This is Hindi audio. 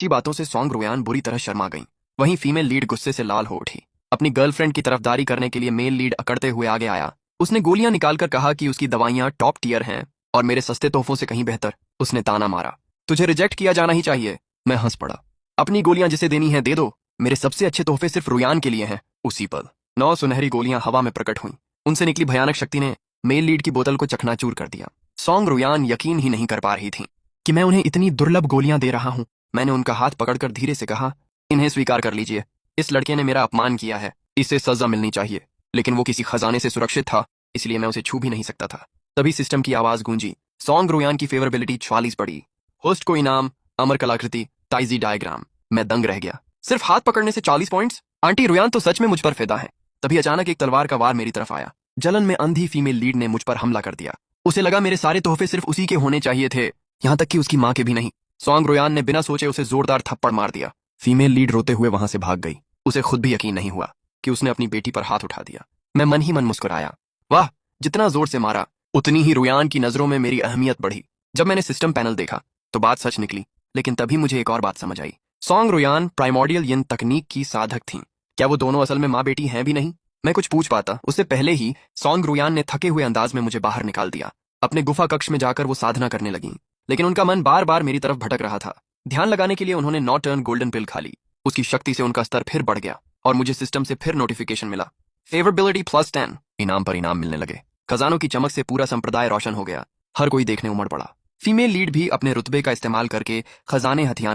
की बातों से सॉन्ग रोयान बुरी तरह शर्मा गई। वहीं फीमेल लीड गुस्से से लाल हो उठी। अपनी गर्लफ्रेंड की तरफदारी करने के लिए मेल लीड अकड़ते हुए आगे आया। उसने गोलियां निकालकर कहा कि उसकी दवाइयां टॉप टियर हैं और मेरे सस्ते तोहफों से कहीं बेहतर। उसने ताना मारा, तुझे रिजेक्ट किया जाना ही चाहिए। मैं हंस पड़ा, अपनी गोलियां जिसे देनी है दे दो, मेरे सबसे अच्छे तोहफे सिर्फ रोयान के लिए हैं। उसी पल 9 सुनहरी गोलियां हवा में प्रकट हुईं। उनसे निकली भयानक शक्ति ने मेल लीड की बोतल को चकनाचूर कर दिया। सॉन्ग रोयान यकीन ही नहीं कर पा रही थी कि मैं उन्हें इतनी दुर्लभ गोलियां दे रहा हूं। मैंने उनका हाथ पकड़कर धीरे से कहा, इन्हें स्वीकार कर लीजिए। इस लड़के ने मेरा अपमान किया है, इसे सजा मिलनी चाहिए। लेकिन वो किसी खजाने से सुरक्षित था, इसलिए मैं उसे छू भी नहीं सकता था। तभी सिस्टम की आवाज गूंजी। सॉन्ग रोयान की फेवरेबिलिटी 44 पड़ी। होस्ट को इनाम, अमर कलाकृति, ताइजी डायग्राम। मैं दंग रह गया। सिर्फ हाथ पकड़ने से 40 पॉइंट्स? आंटी रोयान तो सच में मुझ पर फिदा है। तभी अचानक एक तलवार का वार मेरी तरफ आया। जलन में अंधी फीमेल लीड ने मुझ पर हमला कर दिया। उसे लगा मेरे सारे तोहफे सिर्फ उसी के होने चाहिए थे, यहां तक कि उसकी मां के भी नहीं। सॉन्ग रोयान ने बिना सोचे उसे जोरदार थप्पड़ मार दिया। फीमेल लीड रोते हुए वहां से भाग गई। उसे खुद भी यकीन नहीं हुआ कि उसने अपनी बेटी पर हाथ उठा दिया। मैं मन ही मन मुस्कुराया। वाह, जितना जोर से मारा उतनी ही रोयान की नजरों में मेरी अहमियत बढ़ी। जब मैंने सिस्टम पैनल देखा तो बात सच निकली। लेकिन तभी मुझे एक और बात समझ आई। सॉन्ग रोयान प्राइमोर्डियल यिन तकनीक की साधक थीं। क्या वो दोनों असल में माँ बेटी हैं भी नहीं? मैं कुछ पूछ पाता उससे पहले ही सॉन्ग रोयान ने थके हुए अंदाज में मुझे बाहर निकाल दिया। अपने गुफा कक्ष में जाकर वो साधना करने लगी। लेकिन उनका मन बार बार मेरी तरफ भटक रहा था। ध्यान लगाने के लिए उन्होंने 9 टर्न गोल्डन पिल खा ली। उसकी शक्ति से उनका स्तर फिर बढ़ गया और मुझे सिस्टम से फिर नोटिफिकेशन मिला, फेवरेबिलिटी +10। इनाम पर इनाम मिलने लगे। खजानों की चमक से पूरा संप्रदाय रोशन हो गया। हर कोई देखने उमड़ पड़ा। फीमेल लीड भी अपने रुतबे का इस्तेमाल करके खजाने हथियार